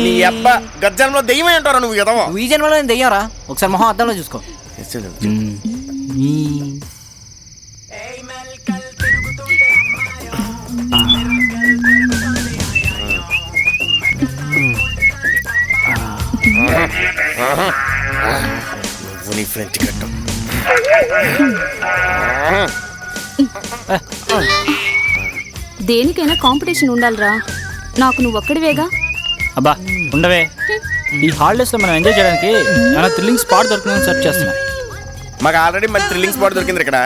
నీ అబ్బా గజ్జంలో దెయ్యం అంటారా నువ్వు ఎదవా? ఈ జన్మలో నేను దెయ్యంరా, ఒకసారి మొహం అద్దంలో చూసుకో. నువ్వు నీ ఫ్రెంచ్ కట్టం. దేనికైనా కాంపిటీషన్ ఉండాలిరా. నాకు నువ్వు ఒక్కడివేగా. అబ్బా ఉండవే, ఈ హాలిడేస్లో మనం ఎంజాయ్ చేయడానికి ఏమైనా థ్రిల్లింగ్ స్పాట్ దొరుకుతుందని సెర్చ్ చేస్తున్నా. మాకు ఆల్రెడీ మంచి థ్రిల్లింగ్ స్పాట్ దొరికింది ఇక్కడ.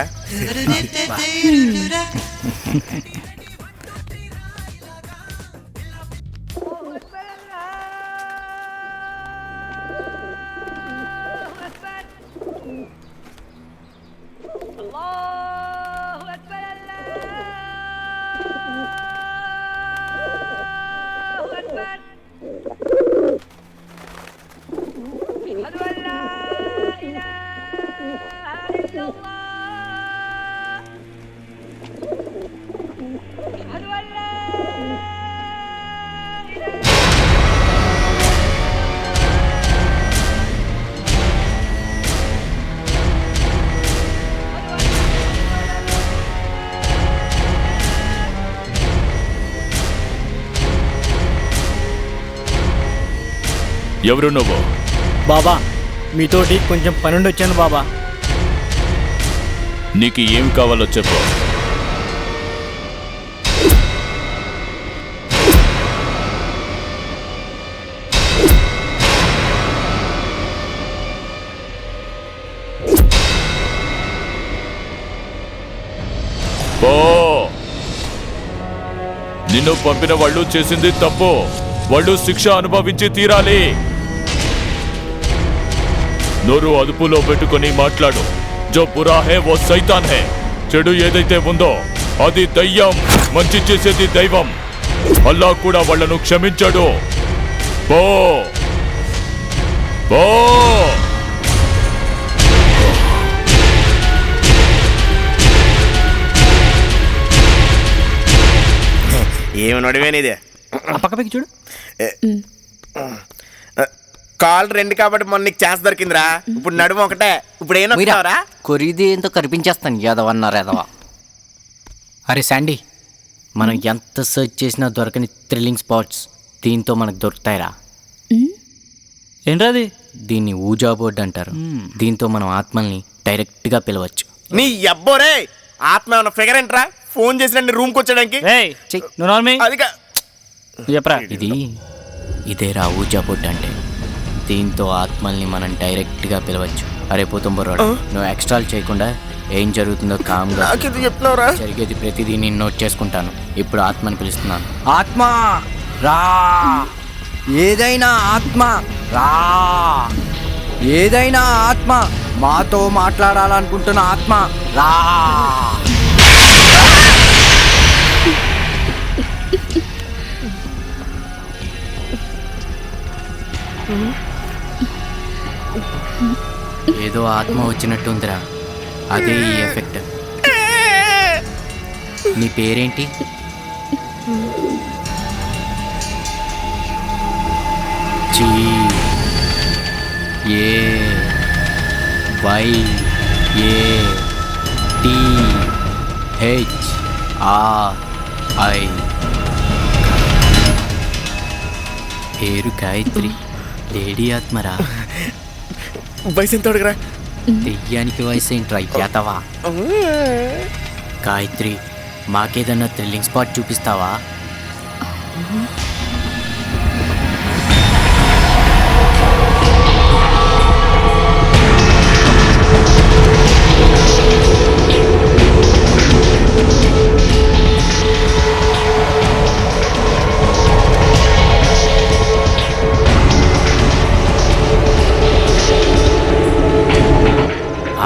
ఎవరు నువ్వు? బాబా మీతోటి కొంచెం పనుండి వచ్చాను బాబా. నీకు ఏం కావాలో చెప్పు. నిన్ను పంపిన వాళ్ళు చేసింది తప్పు, వాళ్ళు శిక్ష అనుభవించి తీరాలి. నోరు అదుపులో పెట్టుకొని మాట్లాడు. జో బురా హే వో సైతాన్ హే. చెడు ఏదైతే ఉందో అది దయ్యం, మంచి చేసేది దైవం. అల్లా కూడా వాళ్ళను క్షమించడు. పో పో. ఏమి నడివేనిదే పక్కపైకి చూడు. కాల్ రెండు కాబట్టి మొన్న నీకు ఛాన్స్ దొరికిందిరా. ఇప్పుడు నడుము ఒకటే. ఇప్పుడు ఏం నొక్కుతావరా? కొరిది ఏంతో కనిపించేస్తాను యాదవన్నారు యాదవ. అరే శాండీ, మనం ఎంత సెర్చ్ చేసినా దొరకని థ్రిల్లింగ్ స్పాట్స్ దీంతో మనకు దొరుకుతాయిరా. ఏంటది? దీన్ని ఊజా బోర్డ్ అంటారు. దీంతో మనం ఆత్మల్ని డైరెక్ట్గా పిలవచ్చు. నీ అబ్బోరే, ఆత్మ ఏమన్నా ఫిగర్ ఏంట్రా? ఫోన్ చేసిన రూమ్కి వచ్చడానికి చెప్పరా. ఇదేరా ఊజా బోర్డ్ అంటే. దీంతో ఆత్మల్ని మనం డైరెక్ట్గా పిలవచ్చు. అరే పోతుంబోరాడు, నువ్వు ఎక్స్ట్రాల్ చేయకుండా ఏం జరుగుతుందో కామ్గా చెప్తున్నావురా. జరిగేది ప్రతిదీ నేను నోట్ చేసుకుంటాను. ఇప్పుడు ఆత్మని పిలుస్తున్నాను. ఆత్మ రా, ఏదైనా ఆత్మ రా, ఏదైనా ఆత్మ, మాతో మాట్లాడాలనుకుంటున్న ఆత్మ రా. ఏదో ఆత్మ వచ్చినట్టుందిరా, అదే ఈ ఎఫెక్ట్. నీ పేరేంటి? GAYATHRI. పేరు గాయత్రి, లేడీ ఆత్మరా. వయసు ఎంత అడుగురా? దెయ్యానికి వయసు ఏంట్రా యాతవా? గాయత్రి, మాకేదన్నా థ్రిల్లింగ్ స్పాట్ చూపిస్తావా?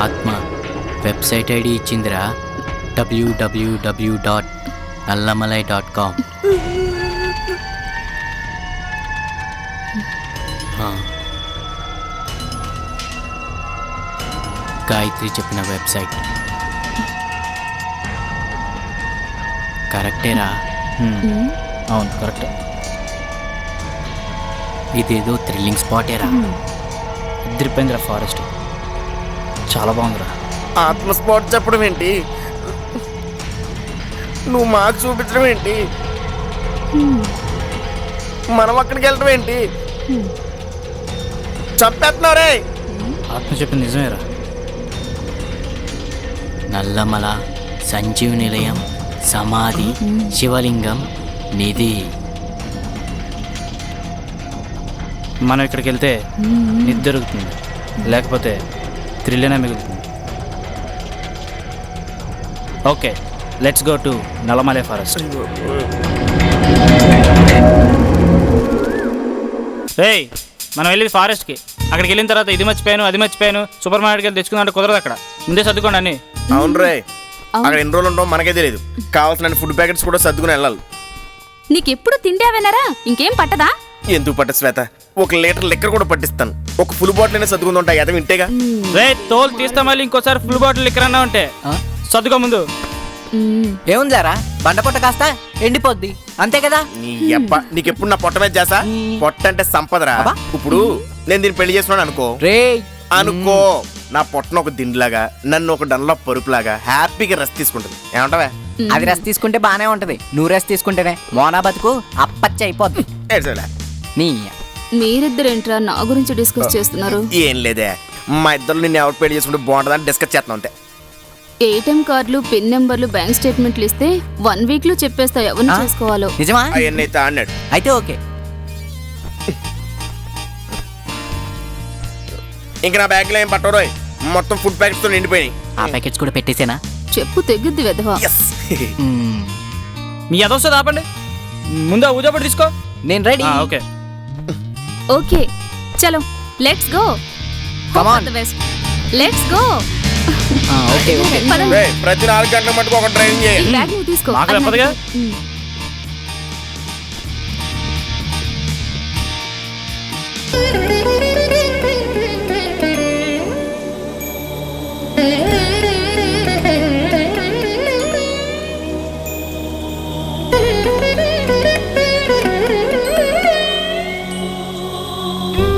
ఆత్మ వెబ్సైట్ ఐడి ఇచ్చిందిరా, www.nallamalai.com. గాయత్రి చెప్పిన వెబ్సైట్ కరెక్టేరా? అవును కరెక్ట్. ఇదేదో థ్రిల్లింగ్ స్పాటేరా. ఇద్దరిపోయిందిరా ఫారెస్ట్. చాలా బాగుందిరా. ఆత్మ స్పాట్ చెప్పడం ఏంటి? నువ్వు మాకు చూపించడం ఏంటి? మనం అక్కడికి వెళ్ళడం ఏంటి? చంపేస్తున్నావు రే. ఆత్మ చెప్పింది నిజమేరా. నల్లమల, సంజీవ నిలయం, సమాధి, శివలింగం, నిధి. మనం ఇక్కడికి వెళ్తే నిద్ర దొరుకుతుంది, లేకపోతే థ్రిల్లేనా మిగులుతుంది. Okay, let's go to Nallamalai forest. ఏయ్, మనం వెళ్ళేది ఫారెస్ట్కి. అక్కడికి వెళ్ళిన తర్వాత ఇది మర్చిపోయాను, అది మర్చిపోయాను, సూపర్ మార్కెట్కి వెళ్ళి తెచ్చుకుందంటే కుదరదు. అక్కడ ముందే సర్దుకోండి అన్ని. అవును రే, అక్కడ ఎన్ని రోజులు ఉంటావు మనకే తెలియదు. కావాల్సిన ఫుడ్ ప్యాకెట్స్ కూడా సర్దుకుని వెళ్ళాలి. నీకెప్పుడు తిండావేనారా? ఇంకేం పట్టదా? ఎందుకు పట్ట శ్వేత, 1 లీటర్ లెక్కర్ కూడా పట్టిస్తాను. ఒక ఫుల్ బాటిల్ అయినా సర్దుకుని ఉంటాయి. అదే వింటేగా. రే తోలు తీస్తా, మళ్ళీ ఇంకోసారి ఫుల్ బాటిల్ ఇక్కడ అన్నా ఉంటే సర్దుకో ముందు. ఏముందారా, బండపొట్ట కాస్త ఎండిపోద్ది అంతే కదా. నీ అబ్బ, నీకెప్పుడు నా పొట్ట మీద చేసా? పొట్ట అంటే సంపదరా. ఇప్పుడు నేను దీన్ని పెళ్లి చేసుకున్నాను అనుకో, అనుకో నా పొట్టను ఒక దిండులాగా, నన్ను ఒక డన్లో పరుపులాగా హ్యాపీగా రెస్ట్ తీసుకుంటుంది. ఏమంటావా? అది రెస్ట్ తీసుకుంటే బానే ఉంటది, నువ్వు రెస్ట్ తీసుకుంటేనే మోనా బతుకు అప్పచ్చి అయిపోద్ది. నీ మీరిద్దరేంట్రా నా గురించి డిస్కస్ చేస్తున్నారు? ఏం లేదే, మా ఇద్దరు నిన్ను ఎవరు పెళ్లి చేసుకుంటే బాగుంటుందని డిస్కస్ చేస్తున్నాం అంతే. ఏటీఎం కార్డులు, పిన్ నెంబర్లు, బ్యాంక్ స్టేట్మెంట్లు ఇస్తే 1 వీక్ లో చెప్పేస్తా ఎవరిని చేసుకోవాలో. నిజమా? అవన్నీ అయితే అన్నాడు. అయితే ఓకే. ఇంకా నా బ్యాగ్ లో ఏం పట్టరోయ్, మొత్తం ఫుడ్ ప్యాకెట్స్ తో నిండిపోయినాయి. ఆ ప్యాకెట్స్ కూడా పెట్టేసేనా? చెప్పు తెగ్గుద్ది వెధవా. మీ అదొస్తుంది ఆపండి, ముందు ఊజాపడి తీసుకో. నేను రెడీ. ఓకే ఓకే చలో let's go. Come on. Let's go. Okay okay. ప్రతి 4 గంటల మటుకు ఒక డ్రైవింగ్ చేయాలి. బ్యాగ్ నువ్వు తీసుకో. మాకు తప్పదుగా.